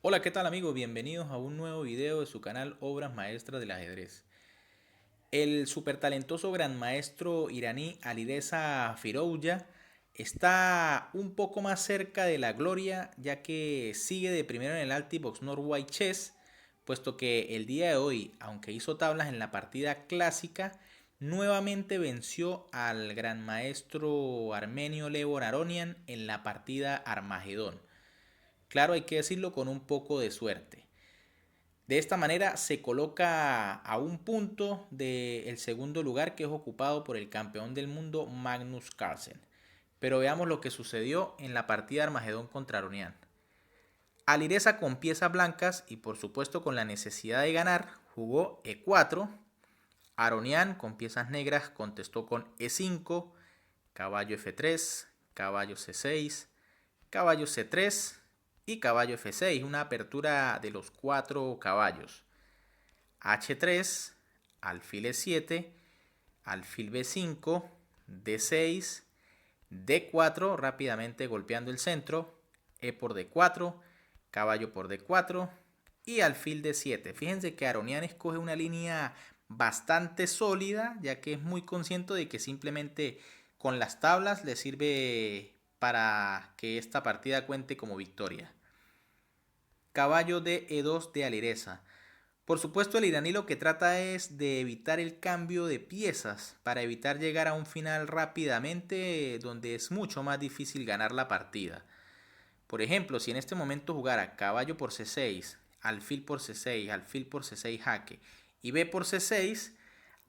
Hola, ¿qué tal amigos? Bienvenidos a un nuevo video de su canal Obras Maestras del Ajedrez. El super talentoso gran maestro iraní Alireza Firouzja está un poco más cerca de la gloria, ya que sigue de primero en el Altibox Norway Chess, puesto que el día de hoy, aunque hizo tablas en la partida clásica, nuevamente venció al gran maestro armenio Levon Aronian en la partida Armagedón. Claro, hay que decirlo con un poco de suerte. De esta manera se coloca a un punto del segundo lugar, que es ocupado por el campeón del mundo Magnus Carlsen. Pero veamos lo que sucedió en la partida Armagedón contra Aronian. Alireza, con piezas blancas y por supuesto con la necesidad de ganar, jugó E4. Aronian, con piezas negras, contestó con E5, caballo F3, caballo C6, caballo C3 y caballo F6, una apertura de los 4 caballos. H3, alfil E7, alfil B5, D6, D4, rápidamente golpeando el centro, E por D4, caballo por D4 y alfil D7. Fíjense que Aronian escoge una línea bastante sólida, ya que es muy consciente de que simplemente con las tablas le sirve para que esta partida cuente como victoria. Caballo de E2 de Alireza. Por supuesto, el iraní lo que trata es de evitar el cambio de piezas para evitar llegar a un final rápidamente donde es mucho más difícil ganar la partida. Por ejemplo, si en este momento jugara caballo por C6, alfil por C6, alfil por C6 jaque y B por C6,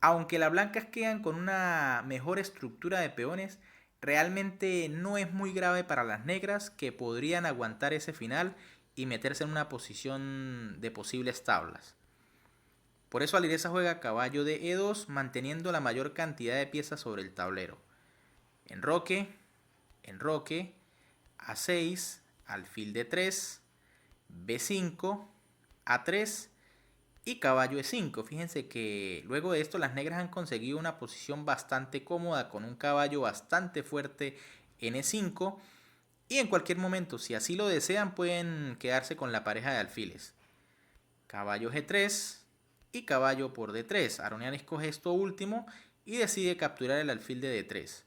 aunque las blancas quedan con una mejor estructura de peones, realmente no es muy grave para las negras, que podrían aguantar ese final y meterse en una posición de posibles tablas. Por eso Alireza juega caballo de E2, manteniendo la mayor cantidad de piezas sobre el tablero. Enroque, enroque, A6, alfil D3, B5, A3 y caballo E5. Fíjense que luego de esto las negras han conseguido una posición bastante cómoda con un caballo bastante fuerte en E5, y en cualquier momento, si así lo desean, pueden quedarse con la pareja de alfiles. Caballo G3 y caballo por D3. Aronian escoge esto último y decide capturar el alfil de D3.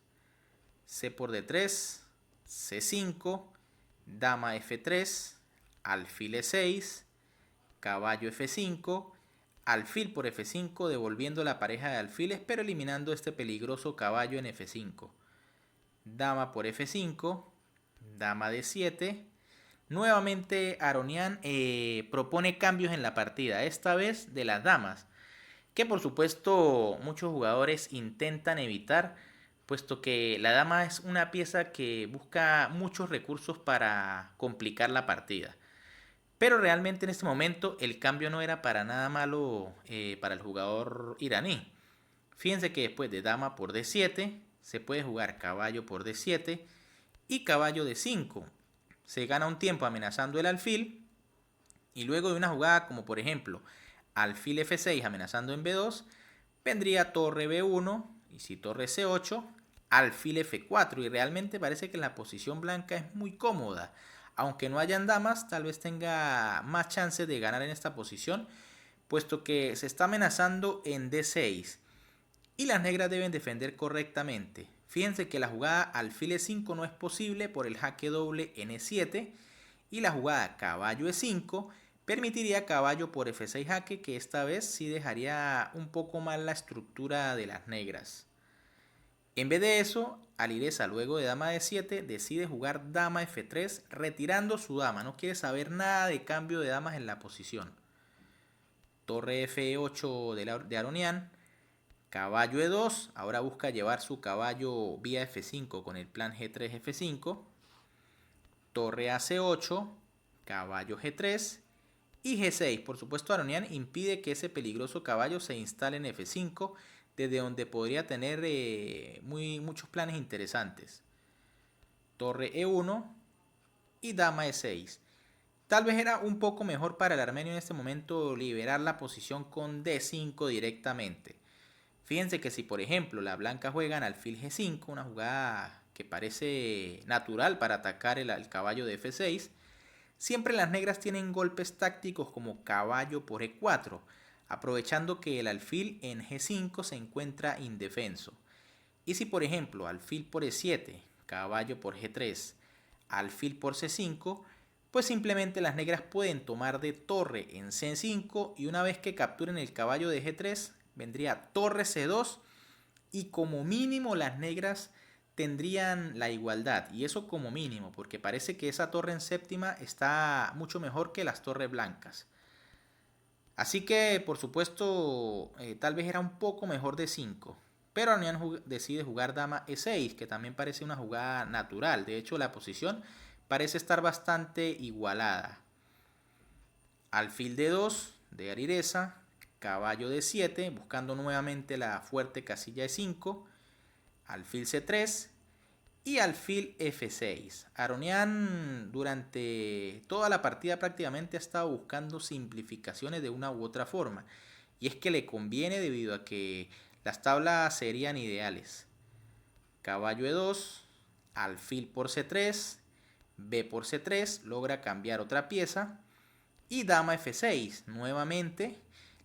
C por D3, C5, dama F3, alfil E6, caballo F5, alfil por F5, devolviendo la pareja de alfiles pero eliminando este peligroso caballo en F5. Dama por F5, dama D7. Nuevamente Aronian propone cambios en la partida, esta vez de las damas, que por supuesto muchos jugadores intentan evitar, puesto que la dama es una pieza que busca muchos recursos para complicar la partida. Pero realmente en este momento el cambio no era para nada malo para el jugador iraní. Fíjense que después de dama por D7 se puede jugar caballo por D7 y caballo D5. Se gana un tiempo amenazando el alfil, y luego de una jugada como por ejemplo alfil F6 amenazando en B2, vendría torre B1 y si torre C8, alfil F4, y realmente parece que la posición blanca es muy cómoda. Aunque no hayan damas, tal vez tenga más chances de ganar en esta posición, puesto que se está amenazando en D6 y las negras deben defender correctamente. Fíjense que la jugada alfil E5 no es posible por el jaque doble en E7, y la jugada caballo E5 permitiría caballo por F6 jaque, que esta vez sí dejaría un poco mal la estructura de las negras. En vez de eso, Alireza, luego de dama D7, decide jugar dama F3 retirando su dama. No quiere saber nada de cambio de damas en la posición. Torre F8 de Aronian. Caballo E2, ahora busca llevar su caballo vía F5 con el plan G3 F5. Torre AC8, caballo G3 y G6. Por supuesto, Aronian impide que ese peligroso caballo se instale en F5, desde donde podría tener muchos planes interesantes. Torre E1 y dama E6. Tal vez era un poco mejor para el armenio en este momento liberar la posición con D5 directamente. Fíjense que si por ejemplo la blanca juegan alfil G5, una jugada que parece natural para atacar el caballo de F6, Siempre las negras tienen golpes tácticos como caballo por E4, aprovechando que el alfil en G5 se encuentra indefenso. Y si por ejemplo alfil por E7, caballo por G3, alfil por C5, pues simplemente las negras pueden tomar de torre en C5 y una vez que capturen el caballo de G3 vendría torre C2 y como mínimo las negras tendrían la igualdad, y eso como mínimo, porque parece que esa torre en séptima está mucho mejor que las torres blancas. Así que, por supuesto, tal vez era un poco mejor de 5. Pero Aronian decide jugar dama E6, que también parece una jugada natural. De hecho, la posición parece estar bastante igualada. Alfil D2 de Arireza, caballo D7, buscando nuevamente la fuerte casilla E5, alfil C3 y alfil F6. Aronian durante toda la partida prácticamente ha estado buscando simplificaciones de una u otra forma. Y es que le conviene debido a que las tablas serían ideales. Caballo E2, alfil por C3, B por C3, logra cambiar otra pieza. Y dama F6, nuevamente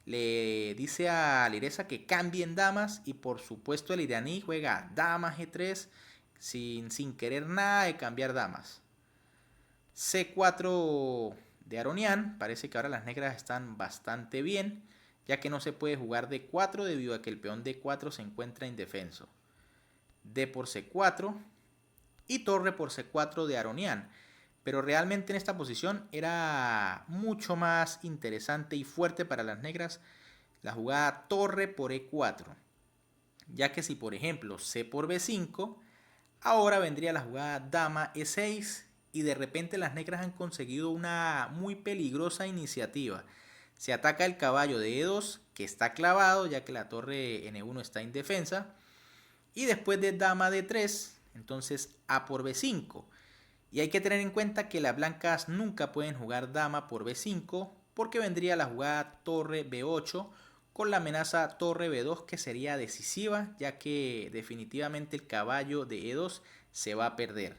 le dice a Alireza que cambien damas y por supuesto el iraní juega dama G3 sin querer nada de cambiar damas. C4 de Aronian, parece que ahora las negras están bastante bien, ya que no se puede jugar D4 debido a que el peón D4 se encuentra indefenso. D por C4 y torre por C4 de Aronian. Pero realmente en esta posición era mucho más interesante y fuerte para las negras la jugada torre por E4. Ya que si por ejemplo C por B5, ahora vendría la jugada dama E6 y de repente las negras han conseguido una muy peligrosa iniciativa. Se ataca el caballo de E2 que está clavado ya que la torre N1 está indefensa. Y después de dama D3, entonces A por B5. Y hay que tener en cuenta que las blancas nunca pueden jugar dama por B5 porque vendría la jugada torre B8 con la amenaza torre B2 que sería decisiva ya que definitivamente el caballo de E2 se va a perder.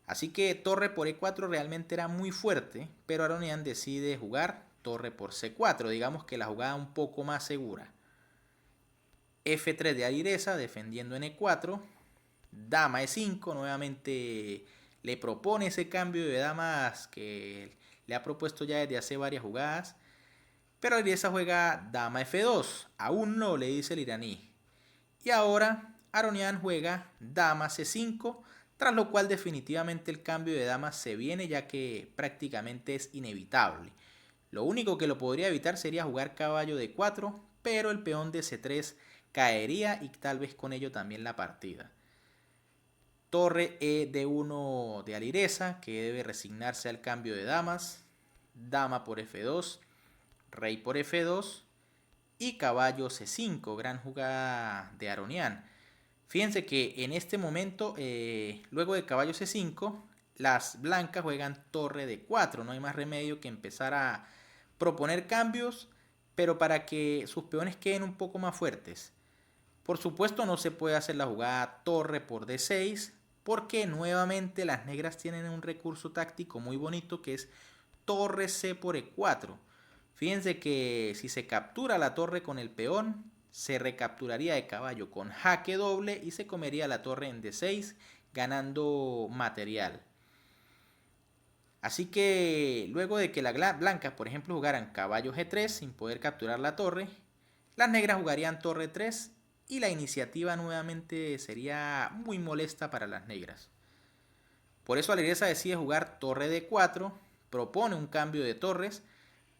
Así que torre por E4 realmente era muy fuerte, pero Aronian decide jugar torre por C4, digamos que la jugada un poco más segura. F3 de Alireza defendiendo en E4, dama E5, nuevamente le propone ese cambio de damas que le ha propuesto ya desde hace varias jugadas. Pero Alireza juega dama F2, aún no, le dice el iraní. Y ahora Aronian juega dama C5, tras lo cual definitivamente el cambio de damas se viene ya que prácticamente es inevitable. Lo único que lo podría evitar sería jugar caballo de 4, pero el peón de C3 caería y tal vez con ello también la partida. Torre E de 1 de Alireza, que debe resignarse al cambio de damas. Dama por F2, rey por F2 y caballo C5, gran jugada de Aronian. Fíjense que en este momento, luego de caballo C5, las blancas juegan torre de 4. No hay más remedio que empezar a proponer cambios, pero para que sus peones queden un poco más fuertes. Por supuesto no se puede hacer la jugada torre por D6 porque nuevamente las negras tienen un recurso táctico muy bonito que es torre C por E4. Fíjense que si se captura la torre con el peón, se recapturaría de caballo con jaque doble y se comería la torre en D6 ganando material. Así que luego de que las blancas, por ejemplo, jugaran caballo G3 sin poder capturar la torre, las negras jugarían torre 3 y la iniciativa nuevamente sería muy molesta para las negras. Por eso Alireza decide jugar torre D4, propone un cambio de torres,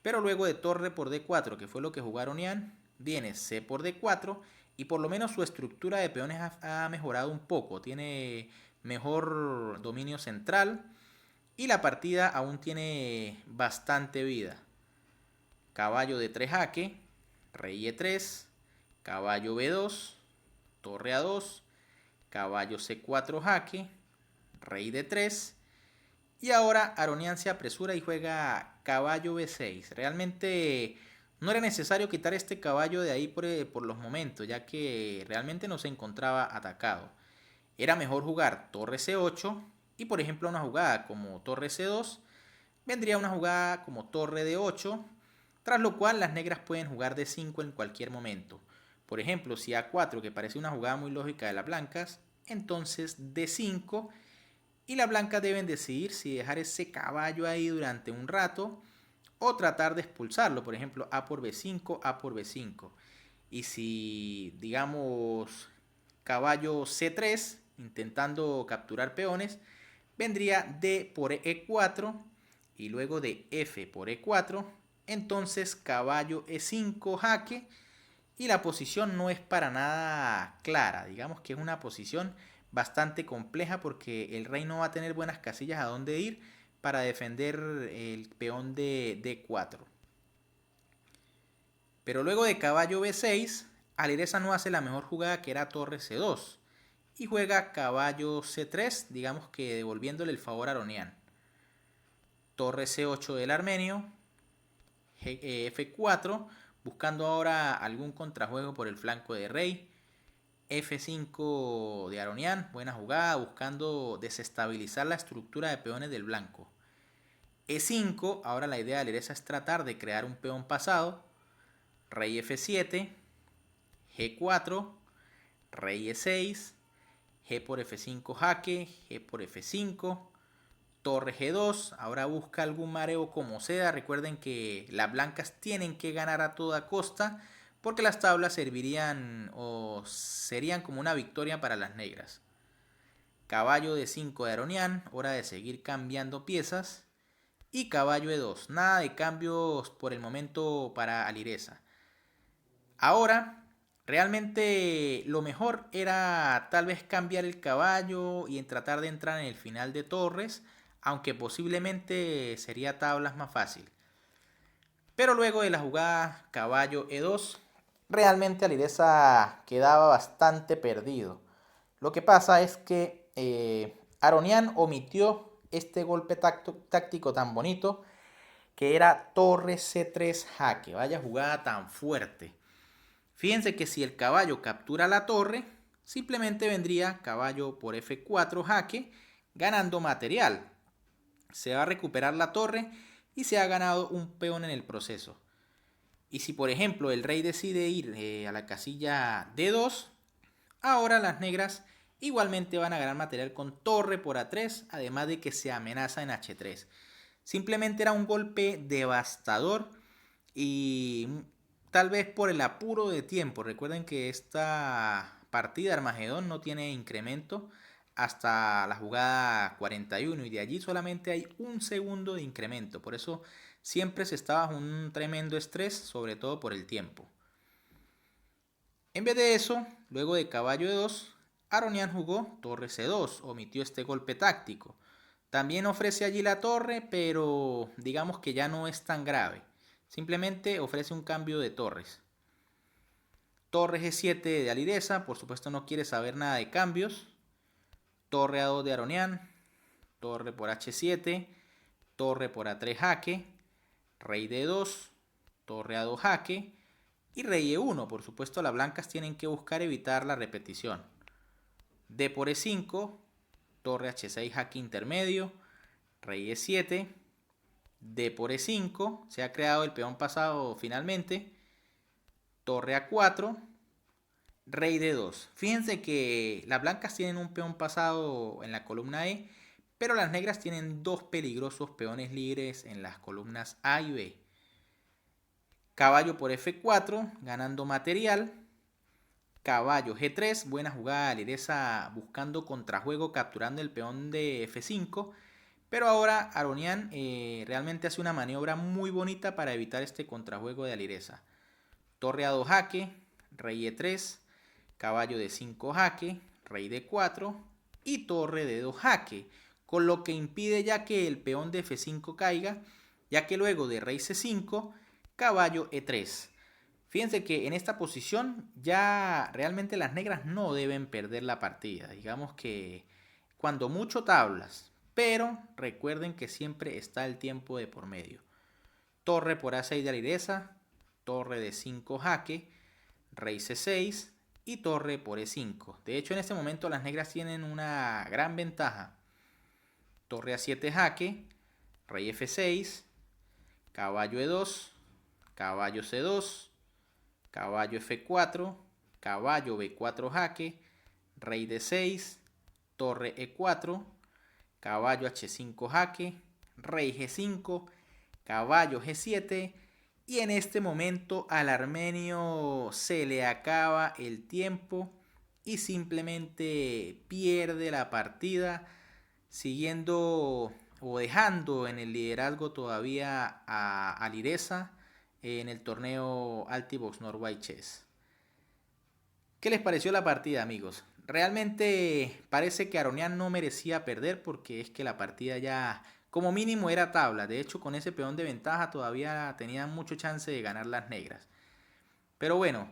pero luego de torre por D4, que fue lo que jugaron Ian, viene C por D4 y por lo menos su estructura de peones ha mejorado un poco, tiene mejor dominio central y la partida aún tiene bastante vida. Caballo de 3 jaque, rey E3, caballo B2, torre A2, caballo C4 jaque, rey D3. Y ahora Aronian se apresura y juega caballo B6. Realmente no era necesario quitar este caballo de ahí por los momentos, ya que realmente no se encontraba atacado. Era mejor jugar torre C8 y por ejemplo una jugada como torre C2 vendría una jugada como torre de 8, tras lo cual las negras pueden jugar de 5 en cualquier momento. Por ejemplo, si A4, que parece una jugada muy lógica de las blancas, entonces D5, y las blancas deben decidir si dejar ese caballo ahí durante un rato o tratar de expulsarlo. Por ejemplo, A por B5, A por B5. Y si, digamos, caballo C3, intentando capturar peones, vendría D por E4 y luego de F por E4. Entonces caballo E5 jaque, y la posición no es para nada clara. Digamos que es una posición bastante compleja porque el rey no va a tener buenas casillas a dónde ir para defender el peón de D4. Pero luego de caballo B6, Alireza no hace la mejor jugada, que era torre C2, y juega caballo C3, digamos que devolviéndole el favor a Aronian. Torre C8 del armenio, F4, buscando ahora algún contrajuego por el flanco de rey. F5 de Aronian, buena jugada, buscando desestabilizar la estructura de peones del blanco. E5, ahora la idea de Alireza es tratar de crear un peón pasado. Rey F7, G4, rey E6, G por F5 jaque, G por F5, torre G2, ahora busca algún mareo como sea. Recuerden que las blancas tienen que ganar a toda costa, porque las tablas servirían o serían como una victoria para las negras. Caballo D5 de Aronian, hora de seguir cambiando piezas. Y caballo E2, nada de cambios por el momento para Alireza. Ahora, realmente lo mejor era tal vez cambiar el caballo y tratar de entrar en el final de torres, aunque posiblemente sería tablas más fácil. Pero luego de la jugada caballo E2, realmente Alireza quedaba bastante perdido. Lo que pasa es que Aronian omitió este golpe táctico tan bonito, que era torre C3 jaque. Vaya jugada tan fuerte. Fíjense que si el caballo captura la torre, simplemente vendría caballo por F4 jaque, ganando material. Se va a recuperar la torre y se ha ganado un peón en el proceso. Y si por ejemplo el rey decide ir a la casilla D2, ahora las negras igualmente van a ganar material con torre por A3, además de que se amenaza en H3. Simplemente era un golpe devastador y tal vez por el apuro de tiempo. Recuerden que esta partida Armagedón no tiene incremento hasta la jugada 41 y de allí solamente hay un segundo de incremento. Por eso siempre se estaba bajo un tremendo estrés, sobre todo por el tiempo. En vez de eso, luego de caballo E2, Aronian jugó torre C2, omitió este golpe táctico. También ofrece allí la torre, pero digamos que ya no es tan grave. Simplemente ofrece un cambio de torres. Torre G7 de Alireza, por supuesto no quiere saber nada de cambios. Torre A2 de Aronian, torre por H7, torre por A3 jaque, rey D2, torre A2 jaque y rey E1. Por supuesto las blancas tienen que buscar evitar la repetición. D por E5, torre H6 jaque intermedio, rey E7, D por E5, se ha creado el peón pasado finalmente, torre A4, rey D2. Fíjense que las blancas tienen un peón pasado en la columna E, pero las negras tienen dos peligrosos peones libres en las columnas A y B. Caballo por F4, ganando material. Caballo G3, buena jugada de Alireza buscando contrajuego, capturando el peón de F5. Pero ahora Aronian realmente hace una maniobra muy bonita para evitar este contrajuego de Alireza. Torre A2 jaque, rey E3, caballo D5 jaque, rey D4 y torre D2 jaque, con lo que impide ya que el peón de F5 caiga, ya que luego de rey C5, caballo E3. Fíjense que en esta posición ya realmente las negras no deben perder la partida. Digamos que cuando mucho tablas, pero recuerden que siempre está el tiempo de por medio. Torre por A6 de Alireza, torre de 5 jaque, rey C6 y torre por E5. De hecho, en este momento las negras tienen una gran ventaja. Torre A7 jaque, rey F6, caballo E2, caballo C2, caballo F4, caballo B4 jaque, rey D6, torre E4, caballo H5 jaque, rey G5, caballo G7 y en este momento al armenio se le acaba el tiempo y simplemente pierde la partida, siguiendo o dejando en el liderazgo todavía a Alireza en el torneo Altibox Norway Chess. ¿Qué les pareció la partida, amigos? Realmente parece que Aronian no merecía perder porque es que la partida ya como mínimo era tabla. De hecho, con ese peón de ventaja todavía tenían mucho chance de ganar las negras. Pero bueno,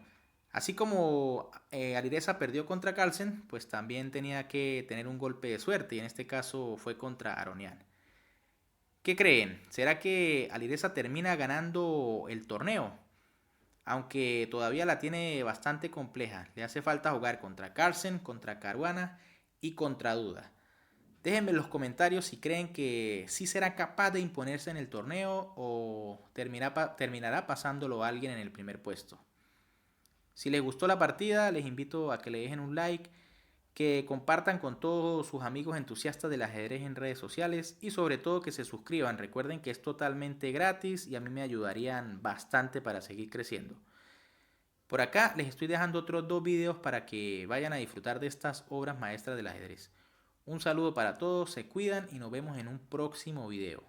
así como Alireza perdió contra Carlsen, pues también tenía que tener un golpe de suerte y en este caso fue contra Aronian. ¿Qué creen? ¿Será que Alireza termina ganando el torneo? Aunque todavía la tiene bastante compleja. Le hace falta jugar contra Carlsen, contra Caruana y contra Duda. Déjenme en los comentarios si creen que sí será capaz de imponerse en el torneo o terminará pasándolo a alguien en el primer puesto. Si les gustó la partida, les invito a que le dejen un like, que compartan con todos sus amigos entusiastas del ajedrez en redes sociales y sobre todo que se suscriban. Recuerden que es totalmente gratis y a mí me ayudarían bastante para seguir creciendo. Por acá les estoy dejando otros dos videos para que vayan a disfrutar de estas obras maestras del ajedrez. Un saludo para todos, se cuidan y nos vemos en un próximo video.